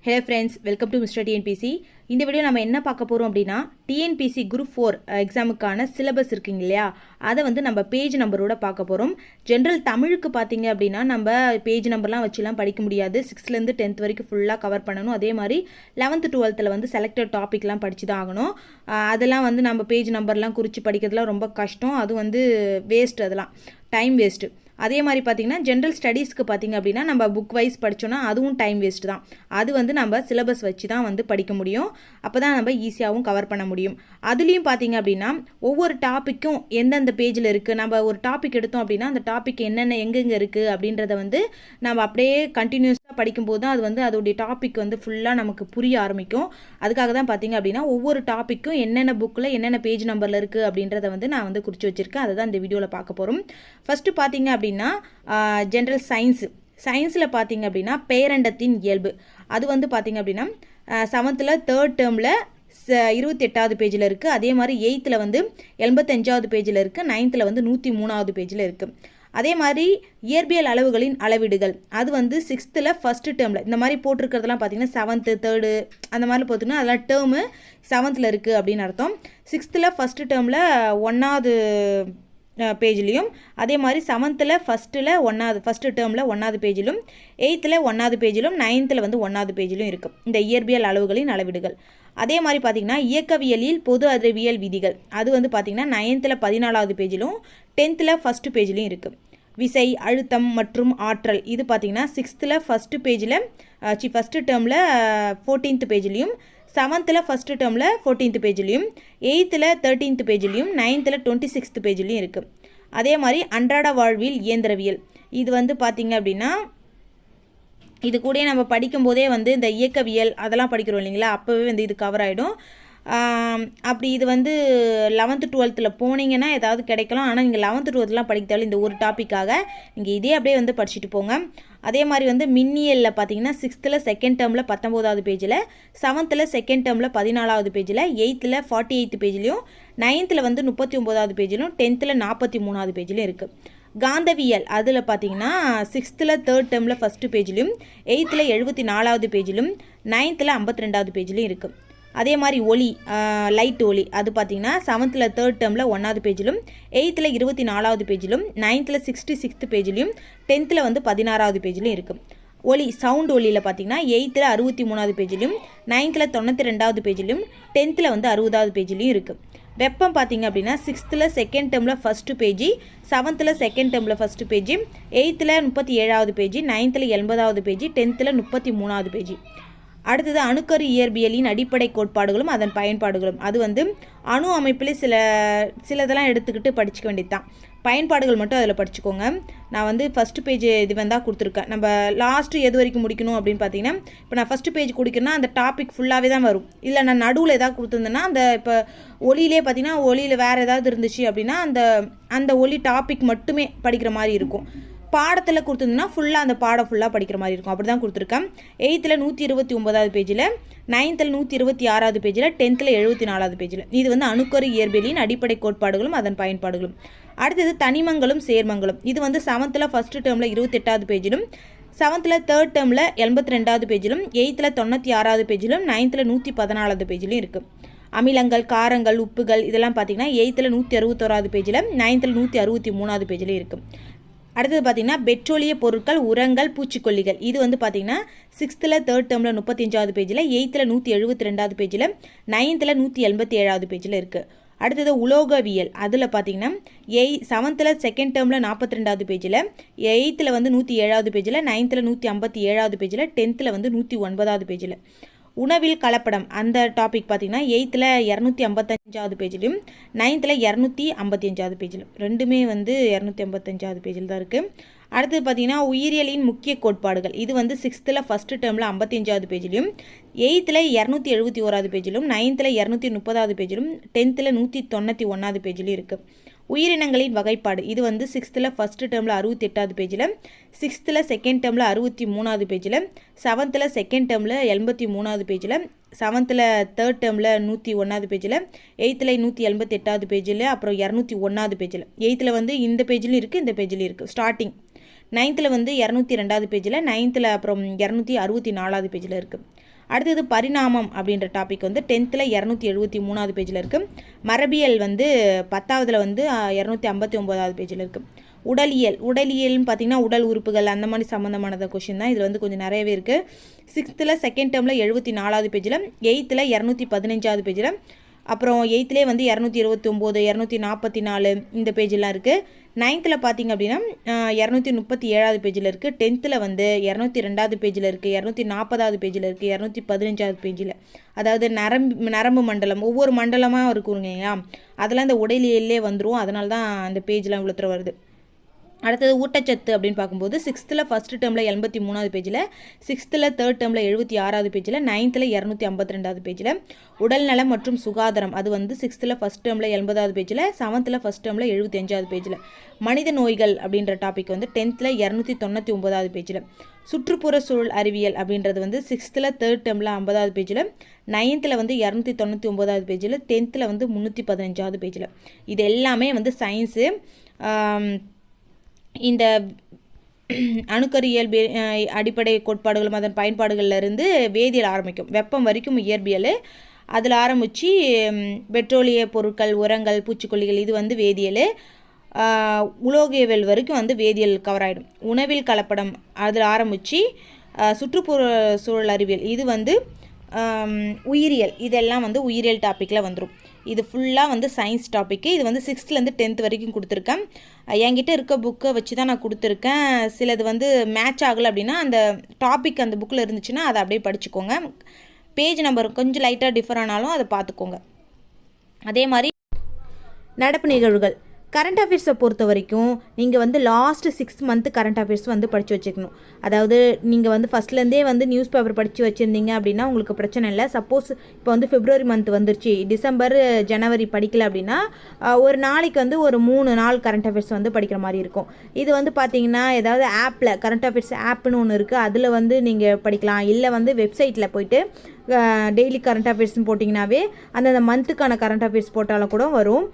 Hello friends, welcome to Mr. TNPC. இந்த video நம்ம என்ன பார்க்க போறோம் அப்படினா TNPC Group 4 எக்ஸாமுக்கான சிலபஸ் இருக்குங்க இல்லையா அதை வந்து நம்ம பேஜ் நம்பரோட பார்க்க போறோம். ஜெனரல் தமிழுக்கு பாத்தீங்க அப்படினா நம்ம பேஜ் நம்பர்லாம் வச்சுலாம் படிக்க முடியாது. 6th ல இருந்து 10th வரைக்கும் ஃபுல்லா கவர் பண்ணனும். அதே மாதிரி 11th 12th ல வந்து செலக்டட் டாபிக்லாம் படிச்சு தான் ஆகணும். அதெல்லாம் வந்து நம்ம பேஜ் நம்பர்லாம் குறிச்சு படிக்கிறதுலாம் ரொம்ப கஷ்டம். அது வந்து வேஸ்ட், அதெல்லாம் டைம் வேஸ்ட். அதே மாதிரி பார்த்தீங்கன்னா ஜென்ரல் ஸ்டடீஸ்க்கு பார்த்தீங்க அப்படின்னா நம்ம புக் வைஸ் படித்தோன்னா அதுவும் டைம் வேஸ்ட் தான். அது வந்து நம்ம சிலபஸ் வச்சு தான் வந்து படிக்க முடியும். அப்போ தான் நம்ம ஈஸியாகவும் கவர் பண்ண முடியும். அதுலேயும் பார்த்தீங்க அப்படின்னா ஒவ்வொரு டாப்பிக்கும் எந்தெந்த பேஜில் இருக்குது, நம்ம ஒரு டாபிக் எடுத்தோம் அப்படின்னா அந்த டாபிக் என்னென்ன எங்கெங்கே இருக்குது அப்படின்றத வந்து நம்ம அப்படியே கண்டினியூஸாக படிக்கும்போது தான் அது வந்து அதோடைய டாபிக் வந்து ஃபுல்லாக நமக்கு புரிய ஆரம்பிக்கும். அதுக்காக தான் பார்த்தீங்க அப்படின்னா ஒவ்வொரு டாப்பிக்கும் என்னென்ன புக்கில் என்னென்ன பேஜ் நம்பரில் இருக்குது அப்படின்றத வந்து நான் வந்து குறித்து வச்சுருக்கேன். அதை தான் இந்த வீடியோவில் பார்க்க போகிறோம். ஃபஸ்ட்டு பார்த்தீங்க அப்படின்னா ஜென்ரல் சயின்ஸில் பார்த்தீங்க அப்படின்னா பேரண்டத்தின் இயல்பு. அது வந்து பார்த்தீங்க அப்படின்னா 7th 3rd டேர்மில் 28வது பேஜில் இருக்குது. அதே மாதிரி 8th வந்து 85வது பேஜில் இருக்குது. 9th வந்து 103வது பேஜில் இருக்குது. அதே மாதிரி இயற்பியல் அளவுகளின் அளவீடுகள் அது வந்து 6th 1st டேர்மில் இந்த மாதிரி போட்டிருக்கிறதுலாம் பார்த்தீங்கன்னா 7th 3rd அந்த மாதிரி பார்த்தீங்கன்னா அதெல்லாம் டேர்மு 7th இருக்குது அப்படின்னு அர்த்தம். 6th 1st டேர்மில் 1வது பேஜ்லேயும் அதே மாதிரி 7th 1st டேர்மில் 1வது பேஜிலும் 8th 1வது பேஜிலும் 9th வந்து 1வது பேஜிலும் இருக்குது இந்த இயற்பியல் அளவுகளின் அளவீடுகள். அதே மாதிரி பார்த்திங்கன்னா இயக்கவியலில் பொது அறிவியல் விதிகள் அது வந்து பார்த்திங்கன்னா 9th 14வது பேஜிலும் 10th 1st பேஜிலும் இருக்குது. விசை, அழுத்தம் மற்றும் ஆற்றல் இது பார்த்திங்கன்னா 6th 1st பேஜில் ஃபஸ்ட் டேர்மில் 14th பேஜ்லேயும் 7th 1st டேர்மில் 14th பேஜ்லேயும் 8th 13th பேஜ்லேயும் 9th 26th பேஜ்லேயும் இருக்குது. அதே மாதிரி அன்றாட வாழ்வில் இயந்திரவியல் இது வந்து பார்த்திங்க அப்படின்னா இது கூட நம்ம படிக்கும்போதே வந்து இந்த இயக்கவியல் அதெல்லாம் படிக்கிறோம் இல்லைங்களா, அப்போவே வந்து இது கவர் ஆகிடும். அப்படி இது வந்து 11th 12th போனீங்கன்னா ஏதாவது கிடைக்கலாம். ஆனால் நீங்கள் 11th 12th படிக்க தேவை இந்த ஒரு டாப்பிக்காக நீங்கள் இதே அப்படியே வந்து படிச்சுட்டு போங்க. அதே மாதிரி வந்து மின்னியலில் பார்த்தீங்கன்னா 6th 2nd டேர்மில் 19வது பேஜில் 7th 2nd டேர்மில் 14வது பேஜில் 8th 48th பேஜ்லையும் 9th வந்து 39வது பேஜிலும் 10th 43வது பேஜிலும் இருக்குது. காந்தவியல் அதில் பார்த்தீங்கன்னா 6th 3rd டேர்மில் 1st பேஜிலும் 8th 74வது பேஜிலும் 9th 52வது பேஜிலும் இருக்குது. அதே மாதிரி ஒளி லைட் ஒளி அது பார்த்தீங்கன்னா 7th 3rd டேர்மில் 1வது பேஜிலும் 8th 24வது பேஜிலும் 9th 66th பேஜிலும் 10th வந்து 16வது பேஜிலும் இருக்குது. ஒளி சவுண்ட் ஒளியில் பார்த்தீங்கன்னா 8th 63வது பேஜிலும் 9th 92வது பேஜிலும் 10th வந்து 60வது பேஜிலையும் இருக்குது. வெப்பம் பார்த்தீங்க அப்படின்னா 6th 2nd டேர்மில் 1st பேஜ் 7th 2nd டேர்மில் 1st பேஜ் 8th 37வது பேஜ் 9th 80வது பேஜ் 10th 33வது பேஜ். அடுத்தது அணுக்கரு இயற்பியலின் அடிப்படை கோட்பாடுகளும் அதன் பயன்பாடுகளும் அது வந்து அணு அமைப்பில் சிலதெல்லாம் எடுத்துக்கிட்டு படிச்சுக்க வேண்டியது தான். பயன்பாடுகள் மட்டும் அதில் படிச்சுக்கோங்க. நான் வந்து ஃபஸ்ட்டு பேஜ் இது வந்தால் கொடுத்துருக்கேன். நம்ம லாஸ்ட்டு எது வரைக்கும் முடிக்கணும் அப்படின்னு பார்த்தீங்கன்னா இப்போ நான் ஃபஸ்ட்டு பேஜ் கொடுக்குறேன்னா அந்த டாபிக் ஃபுல்லாகவே தான் வரும். இல்லை நான் நடுவில் எதாவது கொடுத்துருந்தேன்னா அந்த இப்போ ஒளியிலே பார்த்தீங்கன்னா ஒளியில் வேறு ஏதாவது இருந்துச்சு அப்படின்னா அந்த ஒளி டாபிக் மட்டுமே படிக்கிற மாதிரி இருக்கும். பாடத்தில் கொடுத்துருந்தோம்னா ஃபுல்லாக அந்த பாடம் ஃபுல்லாக படிக்கிற மாதிரி இருக்கும். அப்படி தான் கொடுத்துருக்கேன். 8th 129வது பேஜில் 9th 126வது பேஜில் 10th 74வது பேஜில் இது வந்து அணுக்கரு இயற்பியலின் அடிப்படை கோட்பாடுகளும் அதன் பயன்பாடுகளும். அடுத்தது தனிமங்களும் சேர்மங்களும் இது வந்து 7th 1st டேர்மில் 28வது பேஜிலும் 7th 3rd டேர்மில் 82வது பேஜிலும் 8th 96வது பேஜிலும் 9th 114வது பேஜிலும் இருக்குது. அமிலங்கள், காரங்கள், உப்புகள் இதெல்லாம் பார்த்தீங்கன்னா 8th 161வது பேஜில் 9th 163வது பேஜிலும் இருக்குது. அடுத்தது பார்த்தீங்கன்னா பெட்ரோலிய பொருட்கள், உரங்கள், பூச்சிக்கொல்லிகள் இது வந்து பார்த்தீங்கன்னா 6th 3rd டேர்மில் 35வது பேஜில் 8th 172வது பேஜில் 9th 187வது பேஜில் இருக்குது. அடுத்தது உலோகவியல் அதில் பார்த்தீங்கன்னா 7th 2nd டேர்மில் 42வது பேஜில் 8th வந்து 107வது பேஜில் 9th 157வது பேஜில் 10th வந்து 109வது பேஜில். உணவில் கலப்படம் அந்த டாபிக் பார்த்தீங்கன்னா 8th 255வது பேஜிலும் 9th 255வது பேஜிலும் ரெண்டுமே வந்து 255வது பேஜில் தான் இருக்குது. அடுத்தது பார்த்தீங்கன்னா உயிரியலின் முக்கிய கோட்பாடுகள் இது வந்து 6th 1st டேர்மில் 55வது பேஜிலும் 8th 271வது பேஜிலும் 9th 230வது பேஜிலும் 10th 191வது பேஜிலும் இருக்குது. உயிரினங்களின் வகைப்பாடு இது வந்து 6th 1st டேர்மில் 68வது பேஜில் 6th 2nd டேர்மில் 63வது பேஜில் 7th 2nd டேர்மில் 83வது பேஜில் 7th 3rd டேர்மில் 101வது பேஜில் 8th 178வது பேஜில் அப்புறம் 201வது பேஜில் 8th வந்து இந்த பேஜிலும் இருக்குது இந்த பேஜிலும் இருக்குது. ஸ்டார்டிங் 9th வந்து 202வது பேஜில், 9th அப்புறம் 264வது பேஜில் இருக்குது. அடுத்தது பரிணாமம் அப்படின்ற டாபிக் வந்து 10th 273வது பேஜில் இருக்குது. மரபியல் வந்து 10th வந்து 259வது பேஜில் இருக்குது. உடலியல்னு பார்த்தீங்கன்னா உடல் உறுப்புகள் அந்த மாதிரி சம்மந்தமானத கொஷின் தான். இதில் வந்து கொஞ்சம் நிறையவே இருக்குது. 6th செகண்ட் டேர்மில் 74வது பேஜில், 8th 215வது பேஜில், அப்புறம் 8th வந்து 229, 244 இந்த பேஜெலாம் இருக்குது. 9th பார்த்தீங்க அப்படின்னா 237வது பேஜில் இருக்குது. 10th வந்து 202வது பேஜில் இருக்குது, 240வது பேஜில் இருக்குது, 215வது பேஜில். அதாவது நரம்பு மண்டலம் ஒவ்வொரு மண்டலமாக இருக்குங்க இல்லையா, அதெல்லாம் இந்த உடலியல்லே வந்துடும். அதனால தான் அந்த பேஜெலாம் இவ்வளோ வருது. அடுத்தது ஊட்டச்சத்து அப்படின்னு பார்க்கும்போது 6th ஃபஸ்ட் டேர்மில் 83வது பேஜில், 6th தேர்ட் டேர்மில் 76வது பேஜில், 9th 252வது பேஜில். உடல்நலம் மற்றும் சுகாதாரம் அது வந்து 6th ஃபஸ்ட் டேர்மில் 80வது பேஜில், 7th ஃபஸ்ட் டேர்மில் 75வது பேஜில். மனித நோய்கள் அப்படின்ற டாபிக் வந்து 10th 299வது பேஜில். சுற்றுப்புற சூழல் அறிவியல் அப்படின்றது வந்து 6th தேர்ட் டேர்மில் 50வது பேஜில், 9th வந்து 299வது பேஜில், 10th வந்து 315வது பேஜில். இது எல்லாமே வந்து சயின்ஸு. இந்த அணுக்கரியல் அடிப்படை கோட்பாடுகளும் அதன் பயன்பாடுகள்லேருந்து வேதியியல் ஆரம்பிக்கும், வெப்பம் வரைக்கும் இயற்பியல், அதில் ஆரம்பித்து பெட்ரோலிய பொருட்கள், உரங்கள், பூச்சிக்கொல்லிகள் இது வந்து வேதியியல், உலோகியவியல் வரைக்கும் வந்து வேதியியல் கவர் ஆகிடும். உணவில் கலப்படம் அதில் ஆரம்பித்து சுற்றுப்புற சூழல் அறிவியல் இது வந்து உயிரியல், இதெல்லாம் வந்து உயிரியல் டாப்பிக்கில் வந்துடும். இது ஃபுல்லாக வந்து சயின்ஸ் டாப்பிக்கு. இது வந்து 6th 10th வரைக்கும் கொடுத்துருக்கேன். என்கிட்ட இருக்க புக்கை வச்சு தான் நான் கொடுத்துருக்கேன். சிலது வந்து மேட்ச் ஆகலை அப்படின்னா அந்த டாபிக் அந்த புக்கில் இருந்துச்சுன்னா அதை அப்படியே படிச்சுக்கோங்க. பேஜ் நம்பர் கொஞ்சம் லைட்டாக டிஃபர் ஆனாலும் அதை பார்த்துக்கோங்க. அதே மாதிரி நடப்பு நிகழ்வுகள் கரண்ட் அஃபேர்ஸை பொறுத்த வரைக்கும் நீங்கள் வந்து லாஸ்ட் 6 month கரண்ட் அஃபேர்ஸ் வந்து படித்து வச்சுக்கணும். அதாவது நீங்கள் வந்து ஃபஸ்ட்லேருந்தே வந்து நியூஸ் பேப்பர் படித்து வச்சுருந்தீங்க அப்படின்னா உங்களுக்கு பிரச்சனை இல்லை. சப்போஸ் இப்போ வந்து February month வந்துருச்சு, December, January படிக்கல அப்படின்னா ஒரு நாளைக்கு வந்து ஒரு 3 நாள் கரண்ட் அஃபேர்ஸ் வந்து படிக்கிற மாதிரி இருக்கும். இது வந்து பார்த்தீங்கன்னா ஏதாவது ஆப்பில் கரண்ட் அஃபேர்ஸ் ஆப்னு ஒன்று இருக்குது, அதில் வந்து நீங்கள் படிக்கலாம். இல்லை வந்து வெப்சைட்டில் போயிட்டு டெய்லி கரண்ட் அஃபேர்ஸ்னு போட்டிங்கனாவே அந்தந்த மந்த்துக்கான கரண்ட் அஃபேர்ஸ் போட்டாலும் கூட வரும்.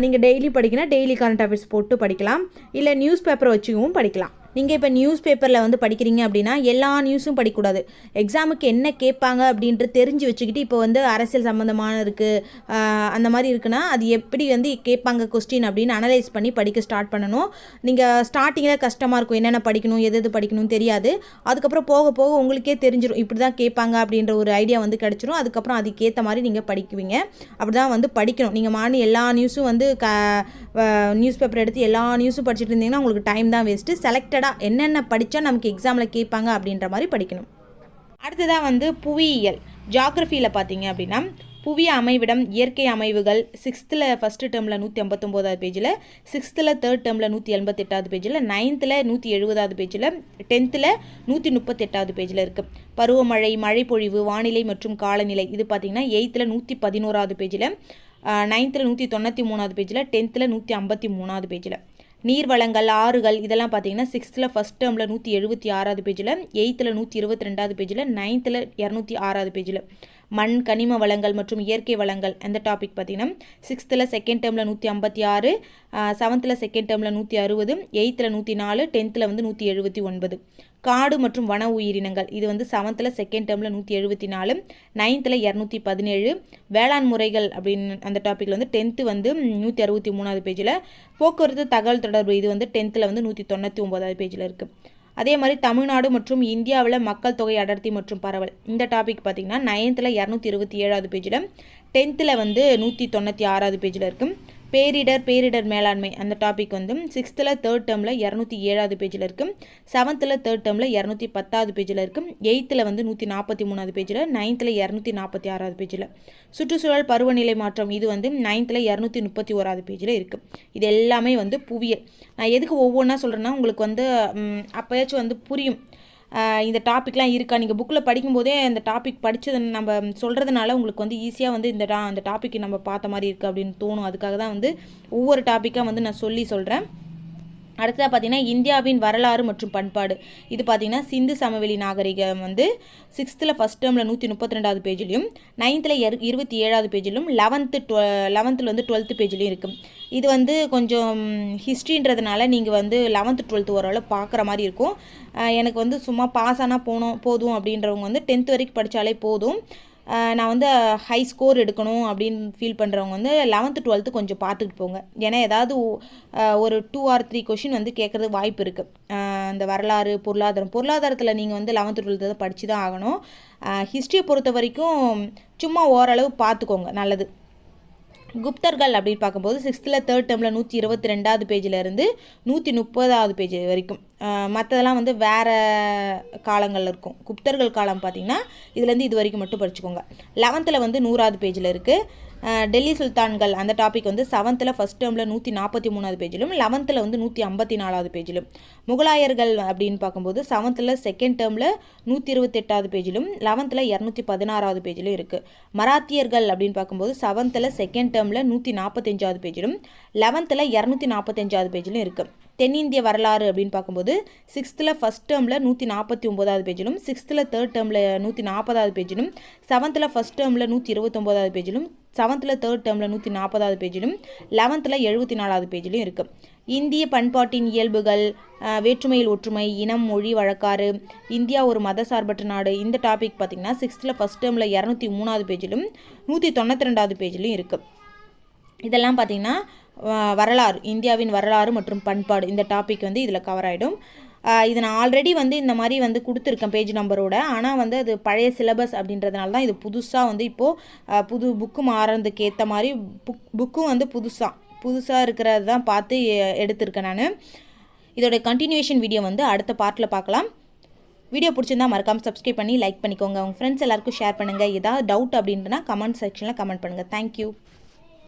நீங்கள் டெய்லி படிக்கணும், டெய்லி கரண்ட் அஃபேர்ஸ் போட்டு படிக்கலாம். இல்லை நியூஸ் பேப்பரை வச்சுக்கவும் படிக்கலாம். நீங்கள் இப்போ நியூஸ் பேப்பரில் வந்து படிக்கிறீங்க அப்படின்னா எல்லா நியூஸும் படிக்கக்கூடாது. எக்ஸாமுக்கு என்ன கேட்பாங்க அப்படின்ட்டு தெரிஞ்சு வச்சுக்கிட்டு, இப்போ வந்து அரசியல் சம்மந்தமான இருக்குது அந்த மாதிரி இருக்குன்னா அது எப்படி வந்து கேட்பாங்க கொஸ்டின் அப்படின்னு அனலைஸ் பண்ணி படிக்க ஸ்டார்ட் பண்ணணும். நீங்கள் ஸ்டார்டிங்கில் கஷ்டமாக இருக்கும், என்னென்ன படிக்கணும் எது படிக்கணும்னு தெரியாது. அதுக்கப்புறம் போக போக உங்களுக்கே தெரிஞ்சிடும் இப்படி தான் கேட்பாங்க அப்படின்ற ஒரு ஐடியா வந்து கிடச்சிரும். அதுக்கப்புறம் அதுக்கேற்ற மாதிரி நீங்கள் படிக்குவீங்க. அப்படி தான் வந்து படிக்கணும். நீங்கள் மார்னிங் எல்லா நியூஸும் வந்து நியூஸ் பேப்பர் எடுத்து எல்லா நியூஸும் படிச்சுட்டு இருந்தீங்கன்னா உங்களுக்கு டைம் தான் வேஸ்ட்டு. செலக்டடாக என்னென்ன படித்தா நமக்கு எக்ஸாமில் கேட்பாங்க அப்படின்ற மாதிரி படிக்கணும். அடுத்ததாக வந்து புவியியல் ஜியாகிரஃபியில் பார்த்தீங்க அப்படின்னா புவி அமைவிடம் இயற்கை அமைவுகள் 6th ஃபஸ்ட்டு டேர்மில் 159வது பேஜில், 6th தேர்ட் டேர்மில் 188வது பேஜில், 9th 170வது பேஜில், 10th 138வது பேஜில் இருக்குது. பருவமழை, மழைப்பொழிவு, வானிலை மற்றும் காலநிலை இது பார்த்திங்கன்னா 8th 111வது பேஜில், 9th 193வது பேஜில், 10th 153வது பேஜில். நீர்வளங்கள், ஆறுகள் இதெல்லாம் பார்த்தீங்கன்னா 6th ஃபஸ்ட் டேர்மில் 176வது பேஜில், 8th 122வது பேஜில், 9th 206வது பேஜில். மண், கனிம வளங்கள் மற்றும் இயற்கை வளங்கள் அந்த டாபிக் பார்த்தீங்கன்னா 6th செகண்ட் டேர்மில் 156, 7th செகண்ட் டேர்மில் 160, 8th 104, 10th வந்து 179. காடு மற்றும் வன உயிரினங்கள் இது வந்து 7th செகண்ட் டேர்மில் 174, 9th 217. வேளாண் முறைகள் அப்படின்னு அந்த டாப்பிக்கில் வந்து 10th வந்து 163வது பேஜில். போக்குவரத்து தகவல் தொடர்பு இது வந்து 10th வந்து 199வது பேஜில் இருக்குது. அதே மாதிரி தமிழ்நாடு மற்றும் இந்தியாவில் மக்கள் தொகை அடர்த்தி மற்றும் பரவல் இந்த டாபிக் பார்த்திங்கன்னா 9th 227வது பேஜில், 10th வந்து 196வது பேஜில் இருக்குது. பேரிடர் மேலாண்மை அந்த டாபிக் வந்து 6th தேர்ட் டேர்மில் 207வது பேஜில் இருக்குது, 7th தேர்ட் டேர்மில் 210வது பேஜில் இருக்குது, 8th வந்து 143வது பேஜில், 9th 246வது பேஜில். சுற்றுச்சூழல் பருவநிலை மாற்றம் இது வந்து 9th 231வது பேஜில் இருக்குது. இது எல்லாமே வந்து புவியியல். நான் எதுக்கு ஒவ்வொன்றா சொல்கிறேன்னா உங்களுக்கு வந்து அப்போயாச்சும் வந்து புரியும் இந்த டாப்பிக்லாம் இருக்கா. நீங்கள் புக்கில் படிக்கும்போதே அந்த டாபிக் படித்தது நம்ம சொல்கிறதுனால உங்களுக்கு வந்து ஈஸியாக வந்து அந்த டாப்பிக் நம்ம பார்த்த மாதிரி இருக்குது அப்படின்னு தோணும். அதுக்காக தான் வந்து ஒவ்வொரு டாப்பிக்காக வந்து நான் சொல்கிறேன். அடுத்ததாக பார்த்தீங்கன்னா இந்தியாவின் வரலாறு மற்றும் பண்பாடு. இது பார்த்தீங்கன்னா சிந்து சமவெளி நாகரிகம் வந்து 6th ஃபஸ்ட் டேர்மில் 132வது பேஜிலையும் 9th 27வது பேஜிலும் 11th வந்து 12th பேஜிலையும் இருக்குது. இது வந்து கொஞ்சம் ஹிஸ்ட்ரின்றதுனால நீங்கள் வந்து 11th 12th ஓரளவு பார்க்குற மாதிரி இருக்கும். எனக்கு வந்து சும்மா பாஸ் ஆனால் போதும் அப்படின்றவங்க வந்து 10th வரைக்கும் படித்தாலே போதும். நான் வந்து ஹை ஸ்கோர் எடுக்கணும் அப்படின்னு ஃபீல் பண்ணுறவங்க வந்து 11th 12th கொஞ்சம் பார்த்துக்கிட்டு போங்க. ஏன்னா ஏதாவது ஒரு 2 or 3 கொஷின் வந்து கேட்குறது வாய்ப்பு இருக்குது. இந்த வரலாறு பொருளாதாரத்தில் நீங்கள் வந்து 11th 12th படித்து தான் ஆகணும். ஹிஸ்ட்ரியை பொறுத்த வரைக்கும் சும்மா ஓரளவு பார்த்துக்கோங்க, நல்லது. குப்தர்கள் அப்படின்னு பார்க்கும்போது 6th 3rd டேர்மில் 122வது பேஜிலேருந்து 130வது பேஜ் வரைக்கும். மற்றதெல்லாம் வந்து வேறு காலங்களில் இருக்கும். குப்தர்கள் காலம் பார்த்திங்கன்னா இதுலேருந்து இது வரைக்கும் மட்டும் படிச்சுக்கோங்க. 11th வந்து 100வது பேஜில் இருக்குது. டெல்லி சுல்தான்கள் அந்த டாபிக் வந்து 7th ஃபஸ்ட் டேர்மில் 143வது பேஜிலும் 11th வந்து 154வது பேஜிலும். முகலாயர்கள் அப்படின்னு பார்க்கும்போது 7th செகண்ட் டேர்மில் 128வது பேஜிலும் 11th 216வது பேஜிலும் இருக்குது. மராத்தியர்கள் அப்படின்னு பார்க்கும்போது 7th செகண்ட் டேர்மில் 145வது பேஜிலும் 11th 245வது பேஜிலும் இருக்குது. தென்னிந்திய வரலாறு அப்படின்னு பார்க்கும்போது 6th ஃபஸ்ட் டேர்மில் 149வது பேஜிலும் 6th 3rd டேர்மில் 140வது பேஜிலும் 7th ஃபஸ்ட் டேர்மில் 129வது பேஜிலும் 7th 3rd டேர்மில் 140வது பேஜிலும் 11th 74வது பேஜிலும் இருக்குது. இந்திய பண்பாட்டின் இயல்புகள், வேற்றுமையில் ஒற்றுமை, இனம், மொழி, வழக்காறு, இந்தியா ஒரு மதசார்பற்ற நாடு, இந்த டாபிக் பார்த்திங்கன்னா 6th ஃபஸ்ட் டேர்மில் 203வது பேஜிலும் 192வது பேஜிலும் இருக்குது. இதெல்லாம் பார்த்திங்கன்னா வரலாறு, இந்தியாவின் வரலாறு மற்றும் பண்பாடு, இந்த டாபிக் வந்து இதில் கவர் ஆகிடும். இது நான் ஆல்ரெடி வந்து இந்த மாதிரி வந்து கொடுத்துருக்கேன் பேஜ் நம்பரோட. ஆனால் வந்து அது பழைய சிலபஸ் அப்படின்றதுனால தான் இது புதுசாக வந்து இப்போது புது புக்கு மாறுறதுக்கு ஏற்ற மாதிரி புக்கும் வந்து புதுசாக இருக்கிறது தான் பார்த்து எடுத்திருக்கேன் நான். இதோட கண்டினியூஷன் வீடியோ வந்து அடுத்த பார்ட்டில் பார்க்கலாம். வீடியோ பிடிச்சிருந்தா மறக்காமல் சப்ஸ்கிரைப் பண்ணி லைக் பண்ணிக்கோங்க. உங்கள் ஃப்ரெண்ட்ஸ் எல்லாருக்கும் ஷேர் பண்ணுங்கள். ஏதாவது டவுட் அப்படின்றனா கமெண்ட் செக்ஷனில் கமெண்ட் பண்ணுங்கள். தேங்க்யூ.